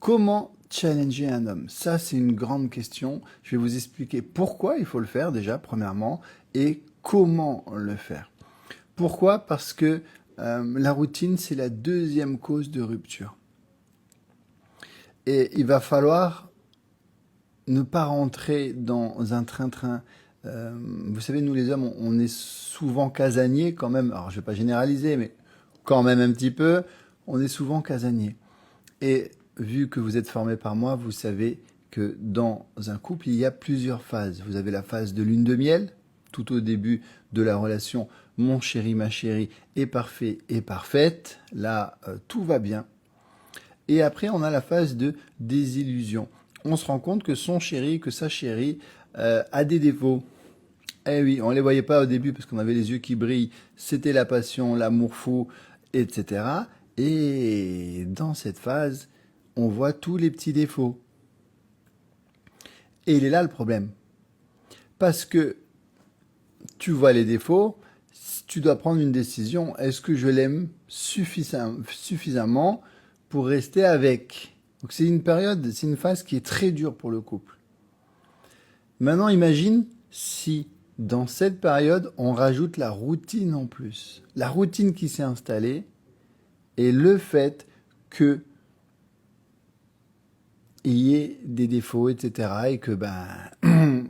Comment challenger un homme? Ça, c'est une grande question. Je vais vous expliquer pourquoi il faut le faire déjà, premièrement, et comment le faire. Pourquoi? Parce que la routine, c'est la deuxième cause de rupture. Et il va falloir ne pas rentrer dans un train-train. Vous savez, nous les hommes, on est souvent casaniers quand même. Alors, je ne vais pas généraliser, mais quand même un petit peu. On est souvent casaniers. Et vu que vous êtes formé par moi, vous savez que dans un couple, il y a plusieurs phases. Vous avez la phase de lune de miel, tout au début de la relation. Mon chéri, ma chérie est parfait et parfaite. Là, tout va bien. Et après, on a la phase de désillusion. On se rend compte que son chéri, que sa chérie a des défauts. Eh oui, on ne les voyait pas au début parce qu'on avait les yeux qui brillent. C'était la passion, l'amour fou, etc. Et dans cette phase, on voit tous les petits défauts. Et il est là le problème. Parce que tu vois les défauts, tu dois prendre une décision. Est-ce que je l'aime suffisamment pour rester avec? Donc c'est une période, c'est une phase qui est très dure pour le couple. Maintenant, imagine si dans cette période, on rajoute la routine en plus. La routine qui s'est installée et le fait que il y ait des défauts, etc. Et que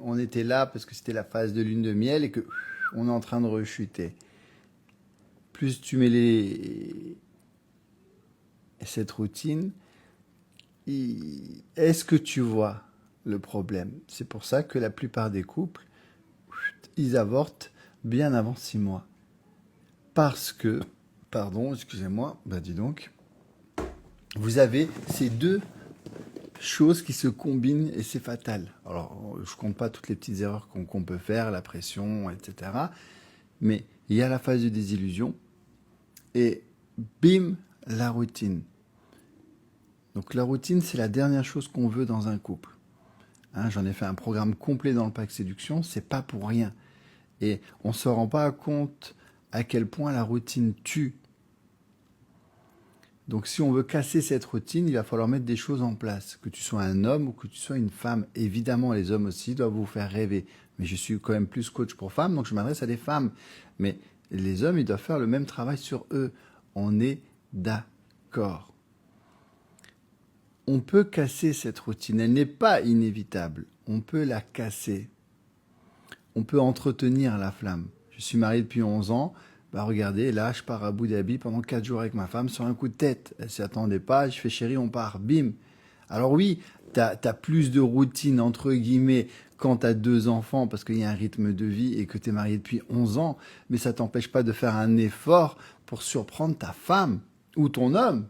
on était là parce que c'était la phase de lune de miel et que on est en train de rechuter. Plus tu mets cette routine, est-ce que tu vois le problème? C'est pour ça que la plupart des couples, ils avortent bien avant 6 mois. Parce que, pardon, excusez-moi, dis donc, vous avez ces deux choses qui se combinent et c'est fatal. Alors, je compte pas toutes les petites erreurs qu'on peut faire, la pression, etc. Mais il y a la phase de désillusion et bim, la routine. Donc la routine, c'est la dernière chose qu'on veut dans un couple. Hein, j'en ai fait un programme complet dans le pack séduction, c'est pas pour rien. Et on se rend pas compte à quel point la routine tue. Donc si on veut casser cette routine, il va falloir mettre des choses en place. Que tu sois un homme ou que tu sois une femme. Évidemment, les hommes aussi doivent vous faire rêver. Mais je suis quand même plus coach pour femmes, donc je m'adresse à des femmes. Mais les hommes, ils doivent faire le même travail sur eux. On est d'accord. On peut casser cette routine. Elle n'est pas inévitable. On peut la casser. On peut entretenir la flamme. Je suis marié depuis 11 ans. Regardez, là, je pars à Abu Dhabi pendant 4 jours avec ma femme sur un coup de tête. Elle s'y attendait pas. Je fais chérie, on part. Bim. Alors oui, t'as plus de routine, entre guillemets, quand t'as 2 enfants parce qu'il y a un rythme de vie et que t'es marié depuis 11 ans. Mais ça t'empêche pas de faire un effort pour surprendre ta femme ou ton homme.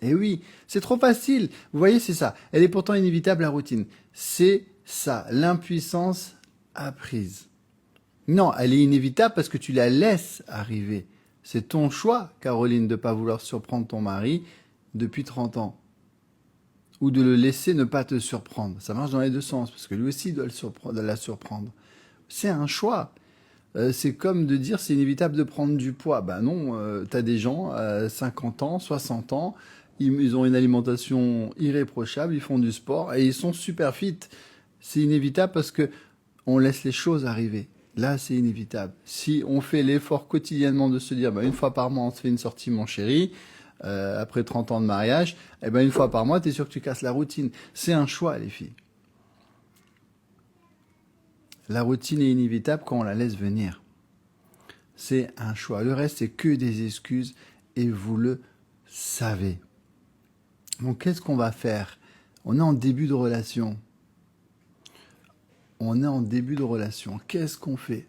Eh oui, c'est trop facile. Vous voyez, c'est ça. Elle est pourtant inévitable, la routine. C'est ça, l'impuissance apprise. Non, elle est inévitable parce que tu la laisses arriver. C'est ton choix, Caroline, de ne pas vouloir surprendre ton mari depuis 30 ans. Ou de le laisser ne pas te surprendre. Ça marche dans les deux sens, parce que lui aussi doit la surprendre. C'est un choix. C'est comme de dire c'est inévitable de prendre du poids. Non, t'as des gens à 50 ans, 60 ans, ils ont une alimentation irréprochable, ils font du sport et ils sont super fit. C'est inévitable parce que on laisse les choses arriver. Là, c'est inévitable. Si on fait l'effort quotidiennement de se dire, une fois par mois, on se fait une sortie, mon chéri, après 30 ans de mariage, une fois par mois, t'es sûr que tu casses la routine. C'est un choix, les filles. La routine est inévitable quand on la laisse venir. C'est un choix. Le reste, c'est que des excuses et vous le savez. Donc, qu'est-ce qu'on va faire? On est en début de relation. Qu'est-ce qu'on fait?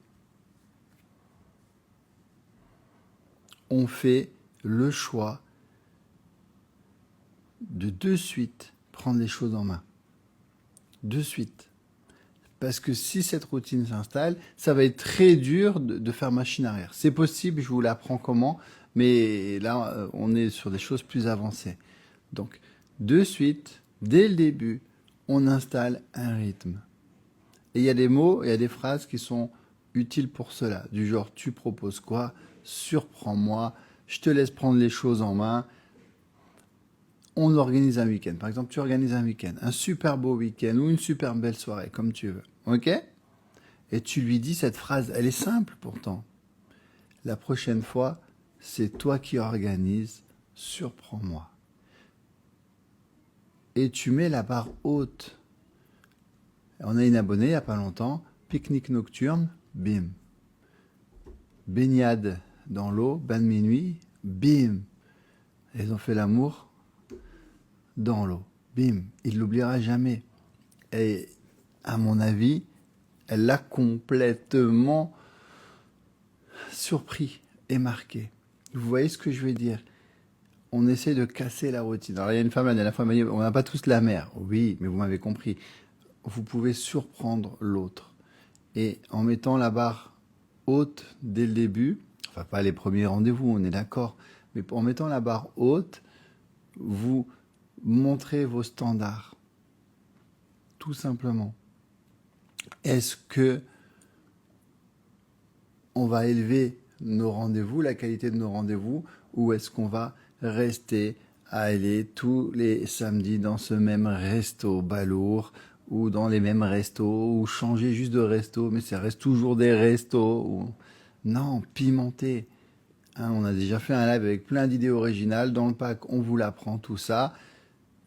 On fait le choix de suite prendre les choses en main. De suite. Parce que si cette routine s'installe, ça va être très dur de faire machine arrière. C'est possible, je vous l'apprends comment, mais là, on est sur des choses plus avancées. Donc, de suite, dès le début, on installe un rythme. Et il y a des mots, il y a des phrases qui sont utiles pour cela. Du genre, tu proposes quoi? Surprends-moi, je te laisse prendre les choses en main. On organise un week-end. Par exemple, tu organises un week-end, un super beau week-end ou une super belle soirée, comme tu veux. OK? Et tu lui dis cette phrase, elle est simple pourtant. La prochaine fois, c'est toi qui organises, surprends-moi. Et tu mets la barre haute. On a une abonnée il n'y a pas longtemps, pique-nique nocturne, bim. Baignade dans l'eau, bain de minuit, bim. Ils ont fait l'amour dans l'eau, bim. Il l'oubliera jamais. Et à mon avis, elle l'a complètement surpris et marqué. Vous voyez ce que je veux dire? On essaie de casser la routine. Alors, il y a une femme, la dernière fois, elle m'a dit, on n'a pas tous la mer. Oui, mais vous m'avez compris. Vous pouvez surprendre l'autre. Et en mettant la barre haute dès le début, enfin pas les premiers rendez-vous, on est d'accord, mais en mettant la barre haute, vous montrez vos standards. Tout simplement. Est-ce que on va élever nos rendez-vous, la qualité de nos rendez-vous, ou est-ce qu'on va rester à aller tous les samedis dans ce même resto balourd, ou dans les mêmes restos, ou changer juste de resto, mais ça reste toujours des restos. Non, pimenter. Hein, on a déjà fait un live avec plein d'idées originales. Dans le pack, on vous l'apprend tout ça.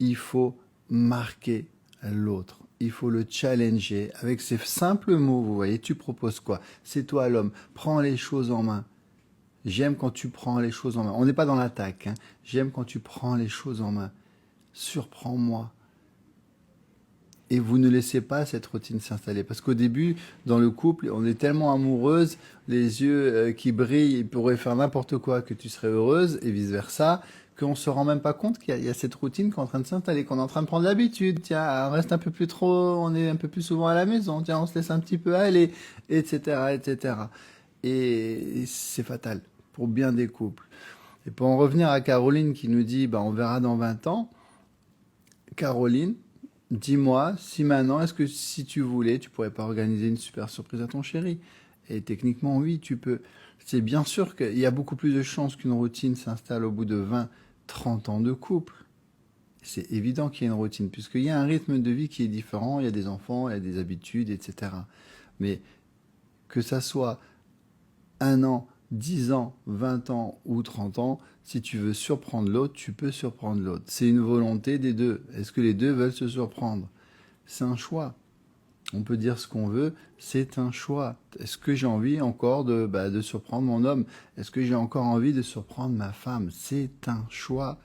Il faut marquer l'autre. Il faut le challenger avec ces simples mots. Vous voyez, tu proposes quoi? C'est toi l'homme. Prends les choses en main. J'aime quand tu prends les choses en main. On n'est pas dans l'attaque. Hein. J'aime quand tu prends les choses en main. Surprends-moi. Et vous ne laissez pas cette routine s'installer. Parce qu'au début, dans le couple, on est tellement amoureuse, les yeux qui brillent, ils pourraient faire n'importe quoi, que tu serais heureuse, et vice-versa, qu'on ne se rend même pas compte qu'il y a cette routine qui est en train de s'installer, qu'on est en train de prendre l'habitude. Tiens, on reste un peu plus trop, on est un peu plus souvent à la maison, tiens, on se laisse un petit peu aller, etc., etc. Et c'est fatal pour bien des couples. Et pour en revenir à Caroline qui nous dit, on verra dans 20 ans, Caroline, dis-moi si maintenant, est-ce que si tu voulais, tu pourrais pas organiser une super surprise à ton chéri? Et techniquement, oui, tu peux. C'est bien sûr qu'il y a beaucoup plus de chances qu'une routine s'installe au bout de 20, 30 ans de couple. C'est évident qu'il y a une routine, puisqu'il y a un rythme de vie qui est différent, il y a des enfants, il y a des habitudes, etc. Mais que ça soit 1 an, 10 ans, 20 ans ou 30 ans, si tu veux surprendre l'autre, tu peux surprendre l'autre. C'est une volonté des deux. Est-ce que les deux veulent se surprendre? C'est un choix. On peut dire ce qu'on veut, c'est un choix. Est-ce que j'ai envie encore de surprendre mon homme? Est-ce que j'ai encore envie de surprendre ma femme? C'est un choix.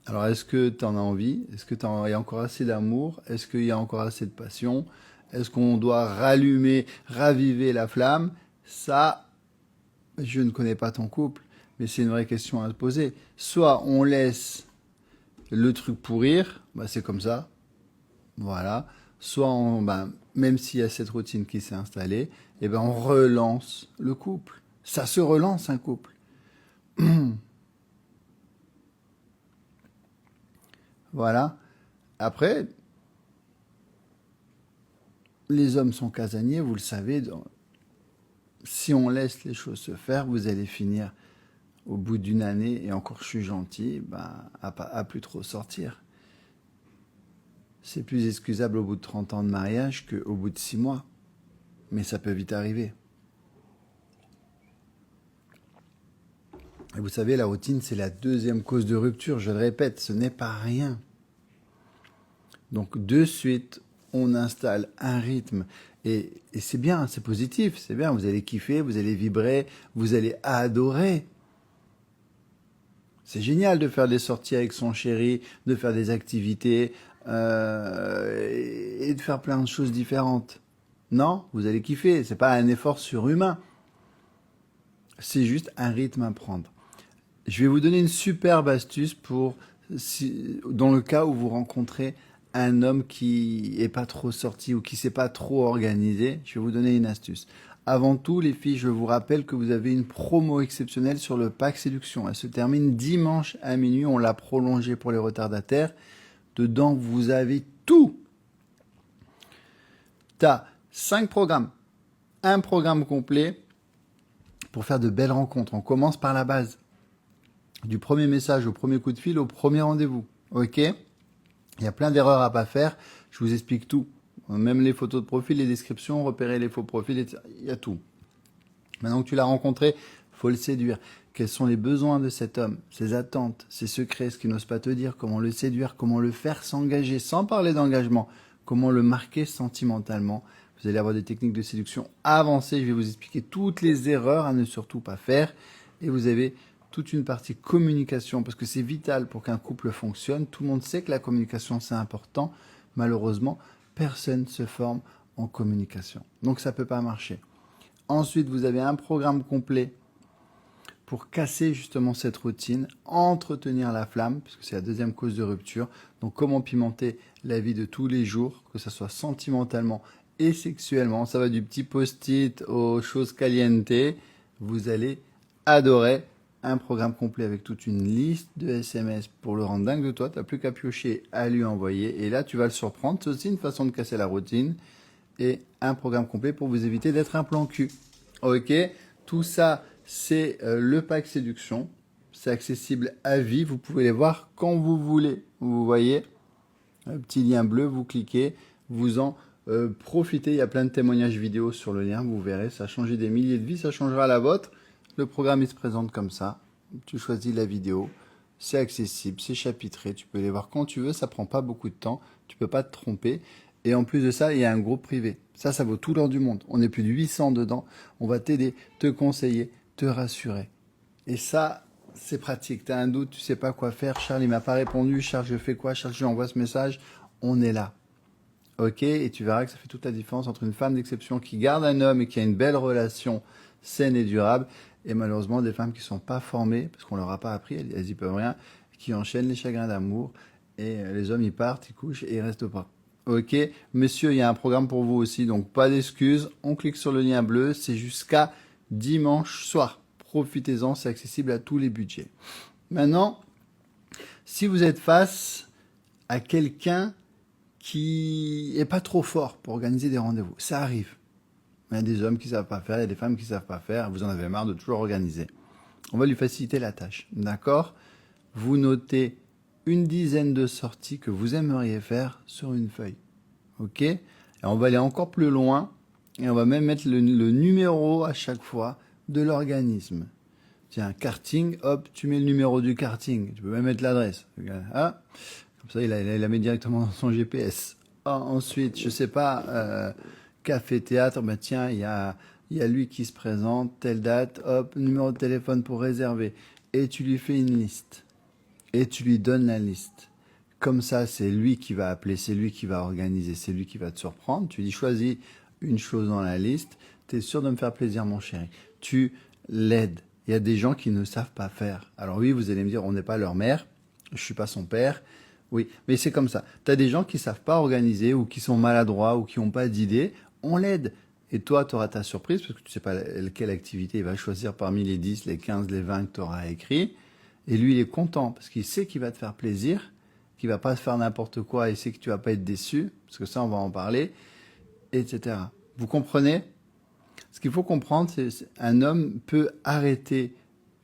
Alors, est-ce que tu en as envie? Est-ce qu'il y a encore assez d'amour? Est-ce qu'il y a encore assez de passion? Est-ce qu'on doit raviver la flamme? Ça, je ne connais pas ton couple, mais c'est une vraie question à se poser. Soit on laisse le truc pourrir, c'est comme ça, voilà. Soit même s'il y a cette routine qui s'est installée, on relance le couple. Ça se relance un couple. Voilà. Après, les hommes sont casaniers, vous le savez. Si on laisse les choses se faire, vous allez finir au bout d'une année, et encore je suis gentil, à plus trop sortir. C'est plus excusable au bout de 30 ans de mariage qu'au bout de 6 mois. Mais ça peut vite arriver. Et vous savez, la routine, c'est la deuxième cause de rupture. Je le répète, ce n'est pas rien. Donc, de suite, on installe un rythme. Et c'est bien, c'est positif, c'est bien. Vous allez kiffer, vous allez vibrer, vous allez adorer. C'est génial de faire des sorties avec son chéri, de faire des activités et de faire plein de choses différentes. Non, vous allez kiffer. C'est pas un effort surhumain. C'est juste un rythme à prendre. Je vais vous donner une superbe astuce dans le cas où vous rencontrez un homme qui est pas trop sorti ou qui s'est pas trop organisé. Je vais vous donner une astuce. Avant tout, les filles, je vous rappelle que vous avez une promo exceptionnelle sur le pack séduction. Elle se termine dimanche à minuit. On l'a prolongée pour les retardataires. Dedans, vous avez tout. Tu as 5 programmes. Un programme complet pour faire de belles rencontres. On commence par la base. Du premier message au premier coup de fil au premier rendez-vous. Ok? Il y a plein d'erreurs à pas faire. Je vous explique tout. Même les photos de profil, les descriptions, repérer les faux profils, etc. Il y a tout. Maintenant que tu l'as rencontré, faut le séduire. Quels sont les besoins de cet homme, ses attentes, ses secrets, ce qu'il n'ose pas te dire, comment le séduire, comment le faire s'engager, sans parler d'engagement, comment le marquer sentimentalement. Vous allez avoir des techniques de séduction avancées. Je vais vous expliquer toutes les erreurs à ne surtout pas faire. Et vous avez toute une partie communication, parce que c'est vital pour qu'un couple fonctionne. Tout le monde sait que la communication, c'est important. Malheureusement, personne ne se forme en communication. Donc ça ne peut pas marcher. Ensuite, vous avez un programme complet pour casser justement cette routine, entretenir la flamme, puisque c'est la deuxième cause de rupture. Donc comment pimenter la vie de tous les jours, que ce soit sentimentalement et sexuellement. Ça va du petit post-it aux choses caliente. Vous allez adorer un programme complet avec toute une liste de SMS pour le rendre dingue de toi. Tu n'as plus qu'à piocher, à lui envoyer. Et là, tu vas le surprendre. C'est aussi une façon de casser la routine. Et un programme complet pour vous éviter d'être un plan cul. Ok, tout ça, c'est le pack séduction. C'est accessible à vie. Vous pouvez les voir quand vous voulez. Vous voyez, un petit lien bleu, vous cliquez, vous en profitez. Il y a plein de témoignages vidéo sur le lien. Vous verrez, ça a changé des milliers de vies. Ça changera la vôtre. Le programme, il se présente comme ça. Tu choisis la vidéo. C'est accessible, c'est chapitré. Tu peux les voir quand tu veux. Ça prend pas beaucoup de temps. Tu peux pas te tromper. Et en plus de ça, il y a un groupe privé. Ça vaut tout l'or du monde. On est plus de 800 dedans. On va t'aider, te conseiller, te rassurer. Et ça, c'est pratique. Tu as un doute, tu sais pas quoi faire. Charles, il m'a pas répondu. Charles, je fais quoi? Charles, je lui envoie ce message. On est là. Ok? Et tu verras que ça fait toute la différence entre une femme d'exception qui garde un homme et qui a une belle relation saine et durable, et malheureusement des femmes qui sont pas formées, parce qu'on leur a pas appris, elles y peuvent rien, qui enchaînent les chagrins d'amour, et les hommes, ils partent, ils couchent et ils restent pas. Ok, monsieur, il y a un programme pour vous aussi, donc pas d'excuses. On clique sur le lien bleu, c'est jusqu'à dimanche soir. Profitez-en, c'est accessible à tous les budgets. Maintenant, si vous êtes face à quelqu'un qui est pas trop fort pour organiser des rendez-vous, ça arrive. Il y a des hommes qui savent pas faire, il y a des femmes qui savent pas faire. Vous en avez marre de toujours organiser. On va lui faciliter la tâche, d'accord? Vous notez une dizaine de sorties que vous aimeriez faire sur une feuille. Ok? Et on va aller encore plus loin et on va même mettre le numéro à chaque fois de l'organisme. Tiens, karting, hop, tu mets le numéro du karting. Tu peux même mettre l'adresse. Ah, comme ça, il la met directement dans son GPS. Ah, ensuite, je sais pas, café, théâtre, bah tiens, il y a lui qui se présente, telle date, hop, numéro de téléphone pour réserver. Et tu lui fais une liste. Et tu lui donnes la liste. Comme ça, c'est lui qui va appeler, c'est lui qui va organiser, c'est lui qui va te surprendre. Tu dis, choisis une chose dans la liste. Tu es sûr de me faire plaisir, mon chéri. Tu l'aides. Il y a des gens qui ne savent pas faire. Alors oui, vous allez me dire, on n'est pas leur mère. Je suis pas son père. Oui, mais c'est comme ça. Tu as des gens qui savent pas organiser ou qui sont maladroits ou qui n'ont pas d'idée. On l'aide. Et toi, tu auras ta surprise parce que tu sais pas quelle activité il va choisir parmi les 10, les 15, les 20 que tu auras écrit. Et lui, il est content parce qu'il sait qu'il va te faire plaisir, qu'il va pas se faire n'importe quoi et sait que tu vas pas être déçu, parce que ça, on va en parler, etc. Vous comprenez? Ce qu'il faut comprendre, c'est un homme peut arrêter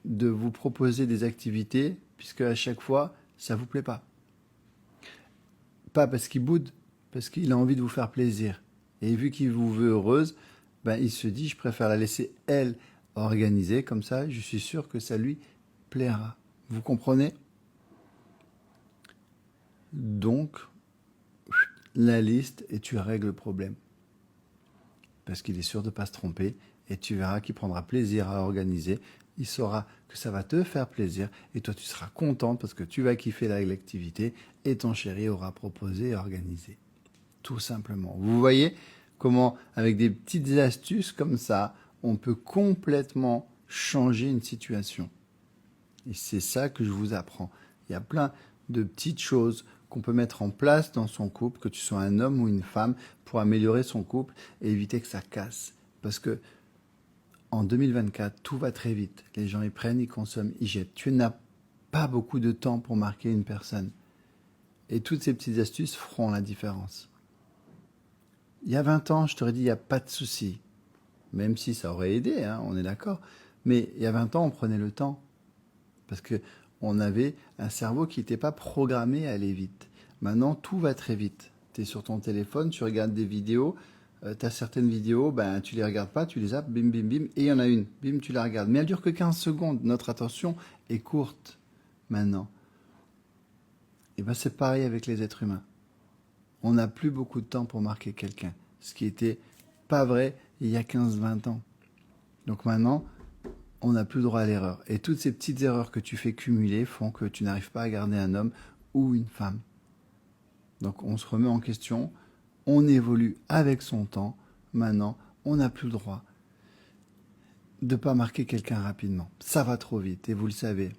de vous proposer des activités puisque à chaque fois, ça vous plaît pas. Pas parce qu'il boude, parce qu'il a envie de vous faire plaisir. Et vu qu'il vous veut heureuse, ben, il se dit, je préfère la laisser, elle, organiser, comme ça, je suis sûr que ça lui plaira. Vous comprenez? Donc, la liste et tu règles le problème. Parce qu'il est sûr de ne pas se tromper et tu verras qu'il prendra plaisir à organiser. Il saura que ça va te faire plaisir et toi tu seras contente parce que tu vas kiffer l'activité et ton chéri aura proposé et organisé. Tout simplement. Vous voyez comment, avec des petites astuces comme ça, on peut complètement changer une situation. Et c'est ça que je vous apprends. Il y a plein de petites choses qu'on peut mettre en place dans son couple, que tu sois un homme ou une femme, pour améliorer son couple et éviter que ça casse. Parce que en 2024, tout va très vite. Les gens, ils prennent, ils consomment, ils jettent. Tu n'as pas beaucoup de temps pour marquer une personne. Et toutes ces petites astuces feront la différence. Il y a 20 ans, je t'aurais dit, il n'y a pas de souci. Même si ça aurait aidé, hein, on est d'accord. Mais il y a 20 ans, on prenait le temps. Parce que on avait un cerveau qui n'était pas programmé à aller vite. Maintenant, tout va très vite. Tu es sur ton téléphone, tu regardes des vidéos, tu as certaines vidéos, ben, tu les regardes pas, tu les zappes, bim, bim, bim, et il y en a une, bim, tu la regardes. Mais elle dure que 15 secondes. Notre attention est courte maintenant. Et ben, c'est pareil avec les êtres humains. On n'a plus beaucoup de temps pour marquer quelqu'un. Ce qui était pas vrai il y a 15-20 ans. Donc maintenant, on n'a plus le droit à l'erreur. Et toutes ces petites erreurs que tu fais cumuler font que tu n'arrives pas à garder un homme ou une femme. Donc on se remet en question, on évolue avec son temps. Maintenant, on n'a plus le droit de ne pas marquer quelqu'un rapidement. Ça va trop vite et vous le savez.